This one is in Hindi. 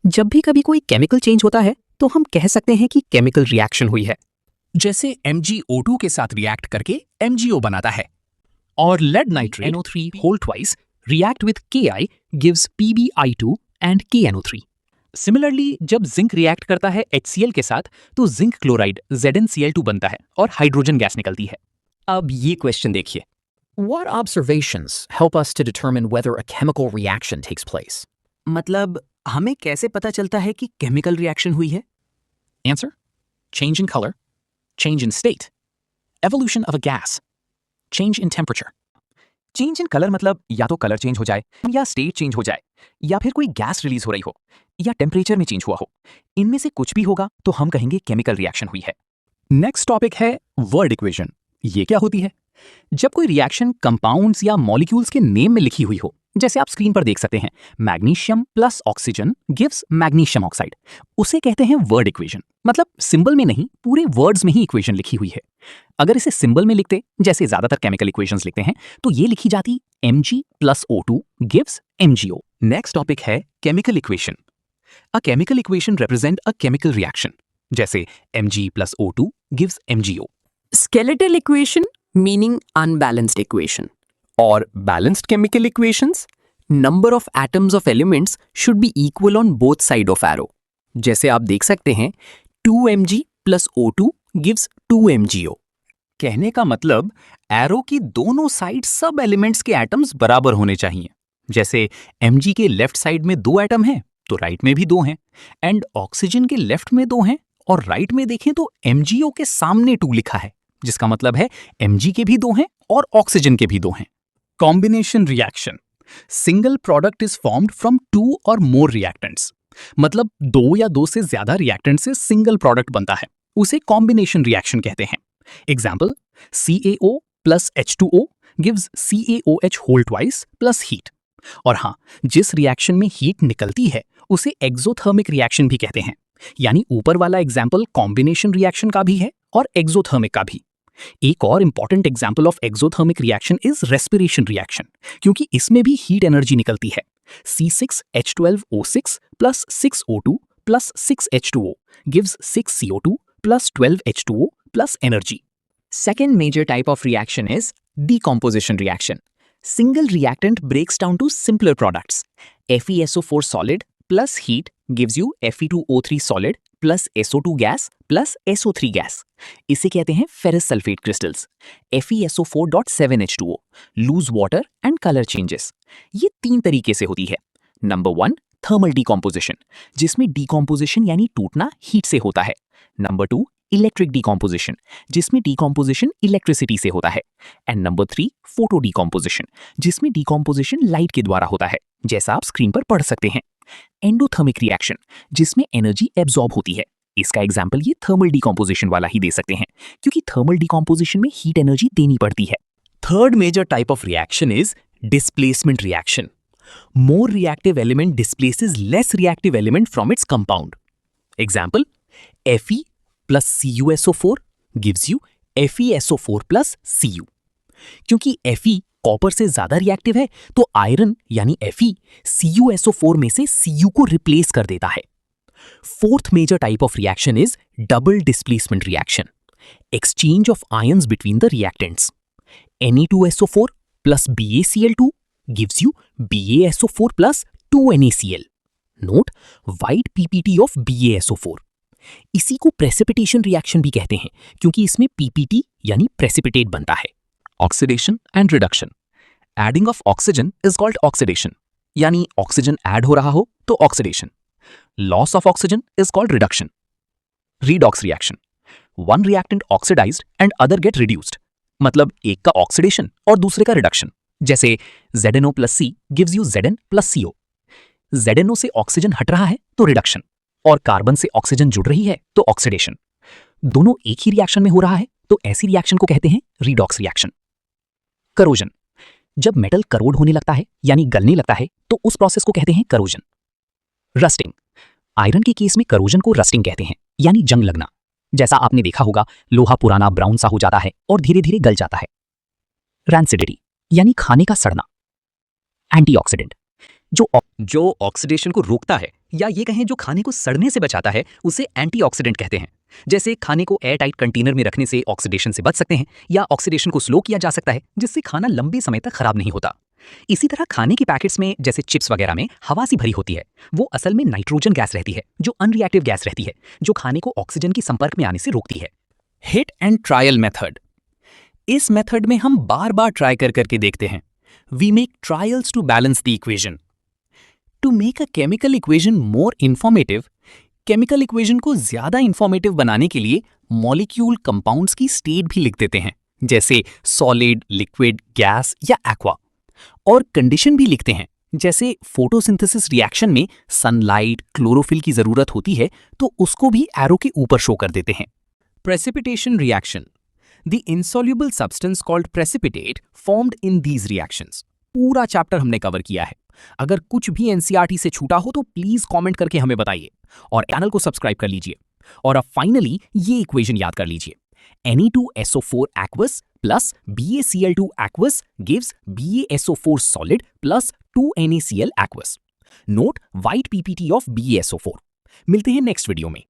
जब भी कभी कोई केमिकल चेंज होता है तो हम कह सकते हैं कि केमिकल रिएक्शन हुई है। जैसे MgO2 के साथ रिएक्ट करके MgO बनाता है, और lead nitrate NO3 whole twice react with Ki gives PbI2 and KNO3। Similarly जब जिंक रिएक्ट करता है HCl के साथ तो जिंक क्लोराइड ZnCl2 बनता है और हाइड्रोजन गैस निकलती है। अब ये क्वेश्चन देखिए, What observations help us to determine whether a chemical reaction takes place? मतलब हमें कैसे पता चलता है कि केमिकल रिएक्शन हुई है? Answer: change in color, change in state, evolution of a gas, change in temperature. Change in colour मतलब या तो कलर चेंज हो जाए, या स्टेट चेंज हो जाए, या फिर कोई गैस रिलीज हो रही हो, या टेम्परेचर में चेंज हुआ हो। इनमें से कुछ भी होगा तो हम कहेंगे केमिकल रिएक्शन हुई है। नेक्स्ट टॉपिक है वर्ड इक्वेशन। ये क्या होती है? जब कोई रिएक्शन कंपाउंड्स या मॉलिक्यूल्स के नेम में लिखी हुई हो, जैसे आप स्क्रीन पर देख सकते हैं, magnesium plus oxygen gives magnesium oxide, उसे कहते हैं वर्ड इक्वेशन। मतलब सिंबल में नहीं, पूरे वर्ड्स में ही इक्वेशन लिखी हुई है। अगर इसे सिंबल में लिखते, जैसे ज्यादातर केमिकल इक्वेशंस लिखते हैं, तो ये लिखी जाती Mg plus O2 gives MgO। Next topic है chemical equation. A chemical equation represent a chemical reaction, जैसे Mg plus O2 gives MgO। Skeletal equation meaning unbalanced equation, और balanced chemical equations number of atoms of elements should be equal on both side of arrow. जैसे आप देख सकते हैं 2Mg plus O2 gives 2MgO। कहने का मतलब एरो की दोनों साइड सब एलिमेंट्स के एटम्स बराबर होने चाहिए। जैसे Mg के लेफ्ट साइड में 2 एटम हैं तो राइट में भी 2 हैं, एंड ऑक्सीजन के लेफ्ट में 2 हैं और राइट में देखें तो MgO के सामने 2 लिखा है, जिसका मतलब है Mg के भी 2 हैं और ऑक्सीजन के भी 2 हैं। Combination reaction, single product is formed from 2 और मोर रिएक्टेंट्स। मतलब 2 या 2 से ज्यादा रिएक्टेंट से सिंगल प्रोडक्ट बनता है, उसे कॉम्बिनेशन रिएक्शन कहते हैं। Example, CaO plus H2O gives CaOH whole twice plus heat. और हाँ, जिस रिएक्शन में हीट निकलती है उसे एक्सोथर्मिक रिएक्शन भी कहते हैं। यानी ऊपर वाला एग्जाम्पल कॉम्बिनेशन रिएक्शन का भी है और एक्सोथर्मिक का भी। एक और important example of exothermic reaction is respiration reaction, क्योंकि इसमें भी हीट एनर्जी निकलती है। C6H12O6 plus 6O2 plus 6H2O gives 6CO2 plus 12H2O plus energy. Second major type of reaction is decomposition reaction. Single reactant breaks down to simpler products. FeSO4 solid plus heat gives you Fe2O3 solid plus SO2 gas plus SO3 gas. इसे कहते हैं ferrous sulfate crystals. FeSO4.7H2O, lose water and color changes. ये 3 तरीके से होती है। नंबर 1 थर्मल डिकॉम्पोजिशन, जिसमें डिकॉम्पोजिशन यानी टूटना हीट से होता है। नंबर 2 इलेक्ट्रिक डिकॉम्पोजिशन, जिसमें डिकॉम्पोजिशन इलेक्ट्रिसिटी से होता है। एंड नंबर 3 फोटो डिकॉम्पोजिशन, जिसमें डिकॉम्पोजिशन लाइट के द्वारा होता है, जैसा आप स्क्रीन पर पढ़ सकते हैं। एंडोथर्मिक रिएक्शन, जिसमें एनर्जी एब्जॉर्ब होती है। इसका एग्जाम्पल ये थर्मल डिकॉम्पोजिशन वाला ही दे सकते हैं, क्योंकि थर्मल डिकॉम्पोजिशन में हीट एनर्जी देनी पड़ती है। Third major type of reaction is displacement reaction. More reactive element displaces less reactive element from its compound. Example, Fe plus CuSO4 gives you FeSO4 plus Cu. क्योंकि Fe कॉपर से ज्यादा रिएक्टिव है तो आयरन यानी Fe CuSO4 में से Cu को रिप्लेस कर देता है। Fourth major type of reaction is double displacement reaction, exchange of ions between the reactants. Na2SO4 plus BaCl2 gives you BaSO4 plus 2NaCl. Note wide PPT of BaSO4. इसी को प्रेसिपिटेशन रिएक्शन भी कहते हैं, क्योंकि इसमें PPT यानी प्रेसिपिटेट बनता है। Oxidation and reduction, adding of oxygen is called oxidation, यानी ऑक्सीजन ऐड हो रहा हो तो oxidation. Loss of oxygen is called reduction. Redox reaction, one reactant oxidised and other get reduced, मतलब एक का ऑक्सीडेशन और दूसरे का रिडक्शन। जैसे ZnO plus C gives you Zn plus CO. ZnO से ऑक्सीजन हट रहा है तो रिडक्शन, और कार्बन से ऑक्सीजन जुड़ रही है तो ऑक्सीडेशन। दोनों एक ही रिएक्शन में हो रहा है तो ऐसी रिएक्शन को कहते हैं रीडॉक्स रिएक्शन। करोजन, जब मेटल करोड होने लगता है यानी गलने लगता है तो उस प्रोसेस को कहते हैं करोजन। रस्टिंग, आयरन के केस में करोजन को रस्टिंग कहते हैं, यानी जंग लगना। जैसा आपने देखा होगा, लोहा पुराना ब्राउन सा हो जाता है और धीरे धीरे गल जाता है। रैंसिडिटी, यानी खाने का सड़ना। एंटीऑक्सीडेंट, जो ऑक्सीडेशन को रोकता है या ये कहें जो खाने को सड़ने से बचाता है उसे एंटीऑक्सीडेंट कहते हैं। जैसे खाने को एयर टाइट कंटेनर में रखने से ऑक्सीडेशन से बच सकते हैं या ऑक्सीडेशन को स्लो किया जा सकता है जिससे खाना लंबे समय तक खराब नहीं होता। इसी तरह खाने के पैकेट्स में जैसे चिप्स वगैरह में हवा सी भरी होती है, वो असल में नाइट्रोजन गैस रहती है जो अनरिएक्टिव गैस रहती है, जो खाने को ऑक्सीजन के संपर्क में आने से रोकती है। Hit and trial method. इस मेथड में हम बार बार ट्राई करके देखते हैं। We make trials to balance the equation. To make a chemical equation more informative, chemical equation को ज्यादा इंफॉर्मेटिव बनाने के लिए मॉलिक्यूल कंपाउंड्स की स्टेट भी लिख देते हैं, जैसे सॉलिड, लिक्विड, गैस या एक्वा। और कंडीशन भी लिखते हैं, जैसे फोटोसिंथेसिस रिएक्शन में सनलाइट, क्लोरोफिल की जरूरत होती है तो उसको भी एरो के ऊपर शो कर देते हैं। Precipitation reaction. The insoluble substance called precipitate formed in these reactions. पूरा चैप्टर हमने कवर किया है। अगर कुछ भी एनसीईआरटी से छूटा हो तो प्लीज कमेंट करके हमें बताइए और चैनल को सब्सक्राइब कर लीजिए। और अब फाइनली ये इक्वेशन याद कर लीजिए। Ne2SO4 aqueous plus BaCl2 aqueous gives BaSO4 solid plus 2NaCl aqueous. Note white PPT of BaSO4. मिलते हैं नेक्स्ट वीडियो में।